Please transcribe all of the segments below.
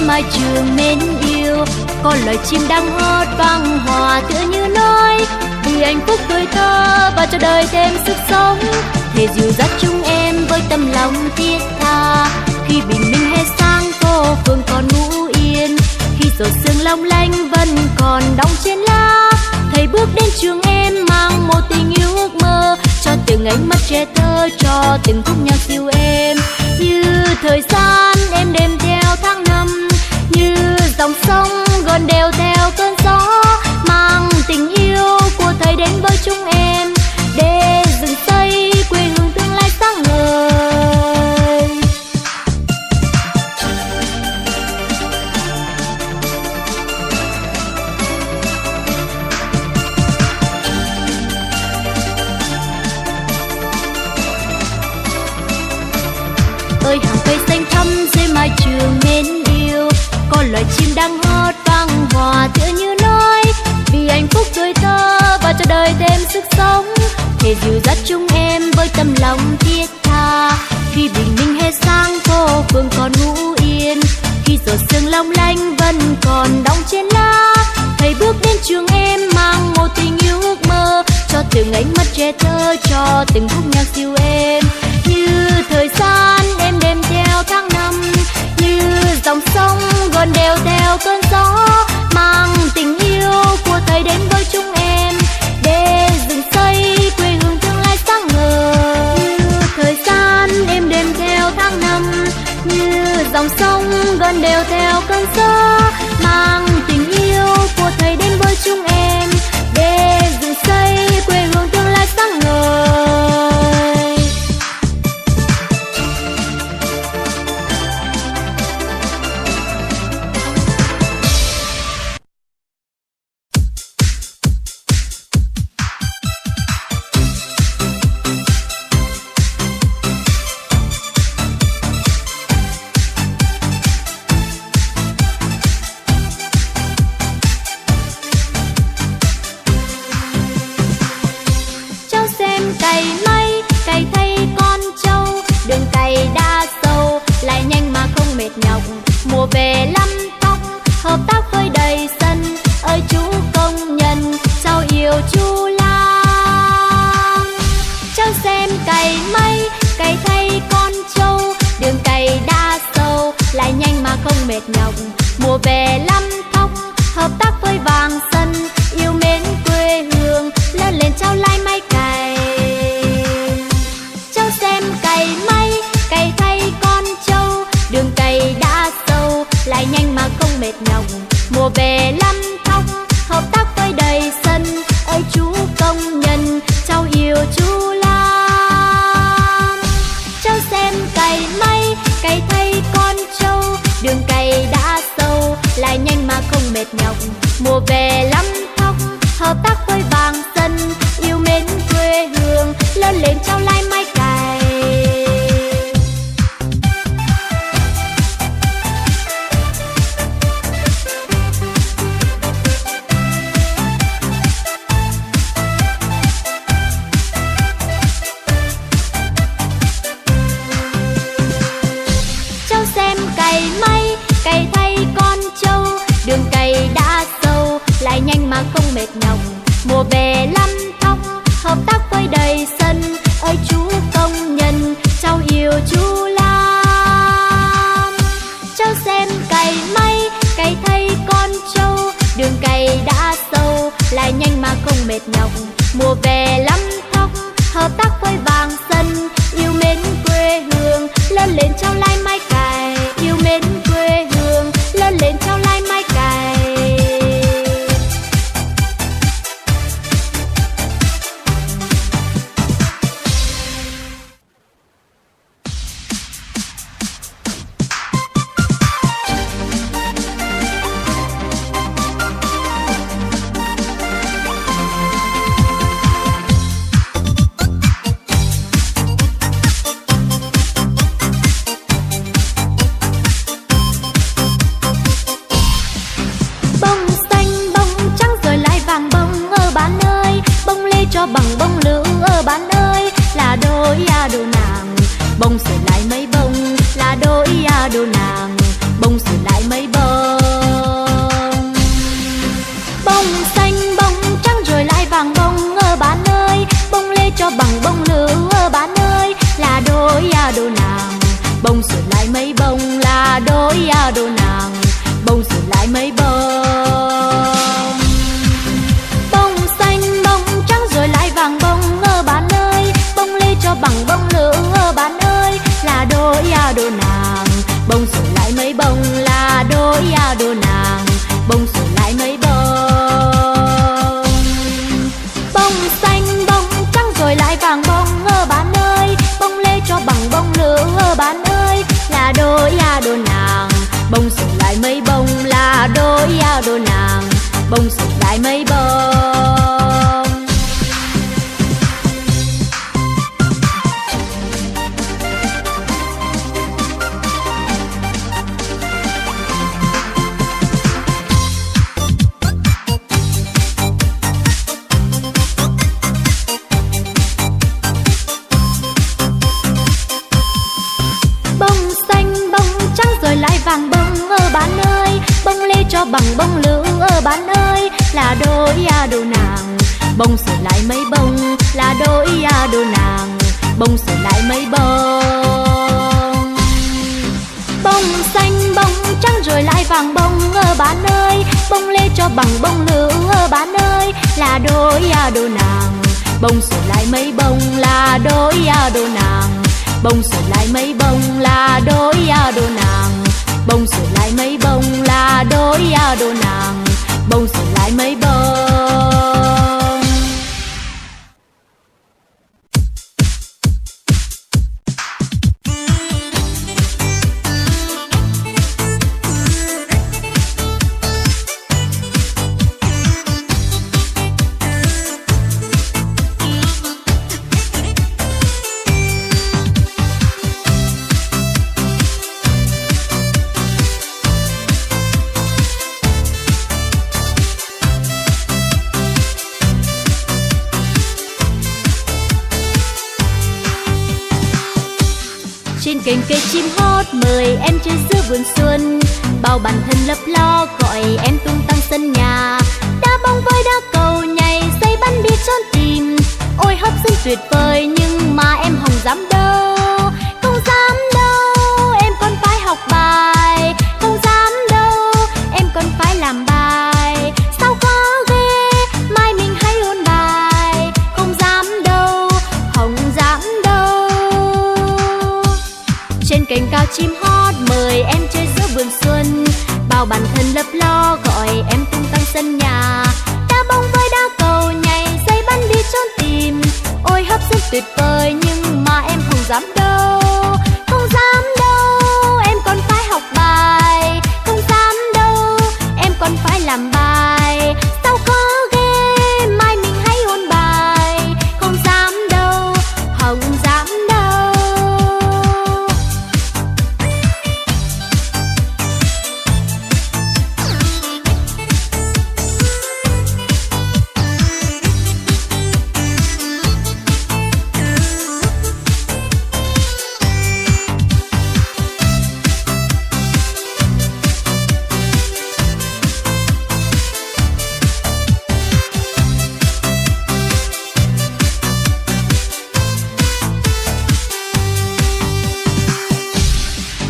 mai trường mến yêu. Có loài chim đang hót vang hòa tựa như nói vì hạnh phúc tuổi thơ và cho đời thêm sức sống. Thề dìu dắt chúng em với tâm lòng thiết tha, khi bình minh hè sang phố phường còn ngủ yên, khi giọt sương long lanh vẫn còn đong trên lá. Thầy bước đến trường em mang một tình yêu ước mơ, cho từng ánh mắt trẻ thơ, cho từng khúc nhạc dịu êm. Như thời gian em đêm theo tháng năm, như dòng sông gần đều theo cơn gió, mang tình yêu của thầy đến với chúng em để dựng xây quê hương tương lai sáng ngời. Ơi hàng cây xanh thắm dưới mái trường mến yêu, có loài chim đang hót vang hòa tựa như nói vì hạnh phúc tuổi thơ và cho đời thêm sức sống. Thề dìu dắt chúng em với tâm lòng thiết tha, khi bình minh hè sang phố phường còn ngủ yên, khi giọt sương long lanh vẫn còn đong trên lá. Thầy bước đến trường em mang một tình yêu ước mơ, cho từng ánh mắt trẻ thơ, cho từng khúc nhạc dịu êm. Như thời gian em đêm theo tháng năm, như dòng sông gần đều theo cơn gió, mang tình yêu của thầy đến với chúng em để dựng xây quê hương tương lai sáng ngời. Như thời gian em đêm theo tháng năm, như dòng sông gần đều theo cơn gió, mang tình yêu của thầy đến với chúng em để dựng xây quê hương tương lai sáng ngời. Mùa về lăm tóc hợp tác với đầy sân, ơi chú công nhân cháu yêu chú Lam. Cháu xem cày mây cày thay con trâu, đường cày đã sâu lại nhanh mà không mệt nhọc. Mùa về lăm tóc hợp tác với vàng sân, yêu mến quê hương lớn lên cháu lai máy cày. Cháu xem cày mây cày thay con trâu, đường cày đã sâu lại nhanh mà không mệt nhọc. Mùa về lăm tóc hợp tác với đầy sân, ơi chú công nhân cháu yêu chú Lam. Cháu xem cày mây cày thay con trâu, đường cày đã sâu lại nhanh mà không mệt nhọc. Mùa về lăm tóc hợp tác với vàng sân, yêu mến quê hương lớn lên cháu lai máy cày. Cày thay con trâu, đường cày đã sâu lại nhanh mà không mệt nhọc. Mùa về lăm tóc hợp tác với đầy sân, ơi chú công nhân cháu yêu chú Lam. Cháu xem cày mây cày thay con trâu, đường cày đã sâu lại nhanh mà không mệt nhọc. Mùa về lăm tóc hợp tác với vàng sân, yêu mến quê hương lớn lên cháu lai máy cày. Yêu mến quê hương lớn lên cháu lai máy cày. Bằng bông lửa bạn ơi, là đôi đồ nàng bông sửa lại mấy bông, là đôi đồ nàng bông sửa lại mấy bông. đồ nàng, bông sửa lại mấy bông là đôi đồ nàng, bông sửa lại mấy bông. Bông xanh bông trắng rồi lại vàng bông bạn ơi, bông lê cho bằng bông lưỡng bạn ơi, là đôi đồ nàng, bông sửa lại mấy bông là đôi đồ nàng, bông sửa lại mấy bông. Bông xanh bông trắng rồi lại vàng bông bạn ơi, bông lê cho bằng bông lưỡng bạn ơi, là đôi đồ nàng, bông sửa lại mấy bông là đôi đồ nàng, bông sửa lại mấy bông. Vàng bông bạn ơi, bông lê cho bằng bông lưỡng bạn ơi, là đôi đồ nàng, bông sửa lại mấy bông là đôi đồ nàng, bông sửa lại mấy bông. Bông xanh bông trắng rồi lại vàng bông bạn ơi, bông lê cho bằng bông lưỡng bạn ơi, là đôi đồ nàng, bông sửa lại mấy bông là đôi đồ nàng, bông sửa lại mấy bông là đôi đồ nàng, bông sửa lại mấy bông là đôi đồ nàng, bông sửa lại mấy bông. Trên cành cây chim hót mời em chơi giữa vườn xuân, bao bản thân lấp lo gọi em tung tăng sân nhà. Đá bóng với đá cầu nhảy dây bắn bi trốn tìm, ôi hấp dẫn tuyệt vời nhưng mà em không dám đâu, không dám đâu, em còn phải học bài, không dám đâu, em còn phải làm bài. Sao có ghê, mai mình hãy ôn bài, không dám đâu, không dám đâu. Trên cành cao chim hót mời em chơi giữa vườn xuân, bao bản thân lấp lo gọi em tung tăng sân nhà. Đá bóng với đá cầu nhảy dây bắn đi trốn tìm, ôi hấp dẫn tuyệt vời nhưng mà em không dám đâu, không dám đâu, em còn phải học bài, không dám đâu, em còn phải làm bài. Sao có ghê, mai mình hãy ôn bài, không dám đâu, không dám đâu.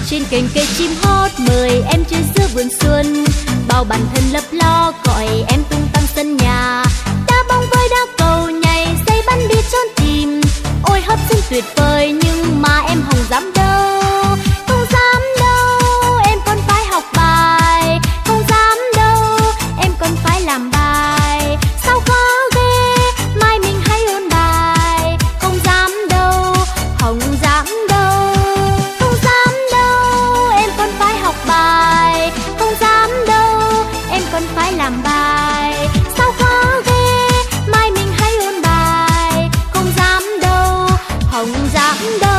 Trên cành cây chim hót mời em chơi giữa vườn xuân, bao bản thân lấp lo gọi em tung tăng sân nhà. Đá bóng với đá cầu nhảy dây bắn đi trốn tìm, ôi hấp dẫn tuyệt vời nhưng mà em không dám đâu, không dám đâu, em còn phải học bài, không dám đâu, em còn phải làm bài. Sao có ghê, mai mình hãy ôn bài, không dám đâu, không dám đâu, không dám đâu, em còn phải học bài, không dám đâu, em còn phải làm bài. Sao có ghê, mai mình hãy ôn bài, không dám đâu, không dám đâu.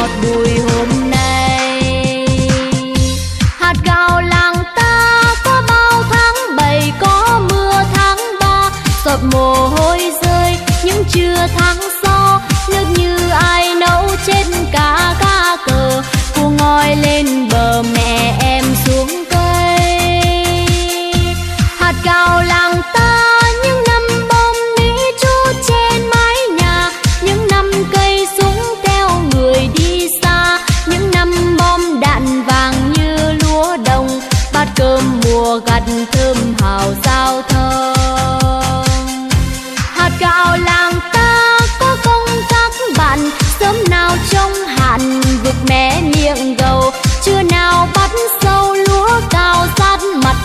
ngọt bùi hôm nay. Hạt gạo làng ta có bao tháng 7, có mưa tháng 3, giọt mồ hôi rơi những trưa tháng sau, nước như ai nấu trên cá cờ, cua ngoi lên bờ mẹ em xuống cây. Hạt gạo làng ta những năm bom mỹ trú trên mái nhà, những năm cây súng theo người đi xa, những năm bom đạn vàng như lúa đồng, bát cơm mùa gặt thơm hào giao thơm. Hạt gạo làng ta có công các bạn, sớm nào trong hạn vực mé miệng gầu, trưa nào bắt sâu lúa cao sát mặt,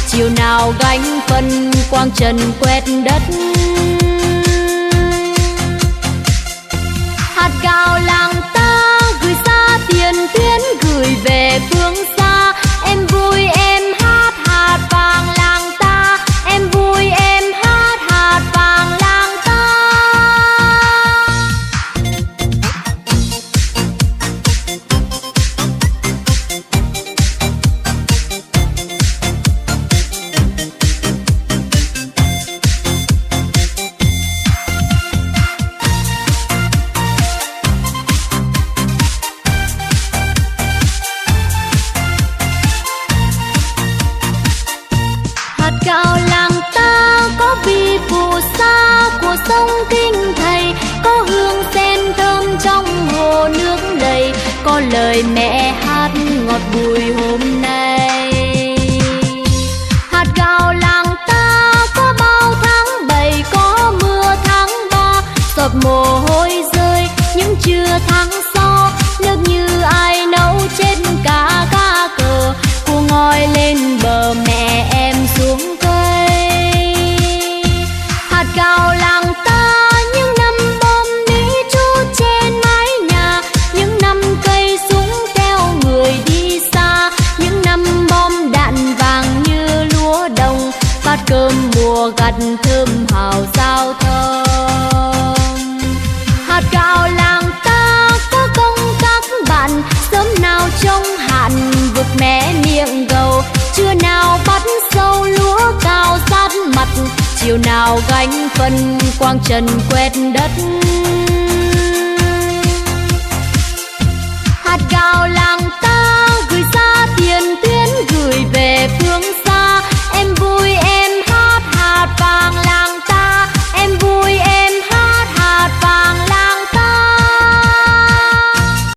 chiều nào gánh phân quang trần quét đất. Hạt gạo làng ta gửi xa tiền tuyến, gửi về phương xa, em vui em hát hạt vàng làng ta, em vui em hát hạt vàng làng ta. Hạt gạo làng ta có vị phù sa của sông Kinh Thầy, có hương sen thơm trong hồ nước đầy, có lời mẹ hát ngọt bùi hôm nay. Hạt gạo làng ta có bao tháng 7, có mưa tháng 3, giọt mồ hôi rơi những trưa tháng sau, nước như ai nấu trên cá cờ, cua ngoi lên bờ mẹ em xuống cây. Hạt gạo làng ta những năm bom mỹ trú trên mái nhà, những năm cây súng theo người đi xa, những năm bom đạn vàng như lúa đồng, bát cơm mùa gặt thơm hào giao thơm. Hạt gạo làng ta có công các bạn, sớm nào trong hạn vực mé miệng gầu, trưa nào bắt sâu lúa cao sát mặt, chiều nào gánh phân quang trần quét đất.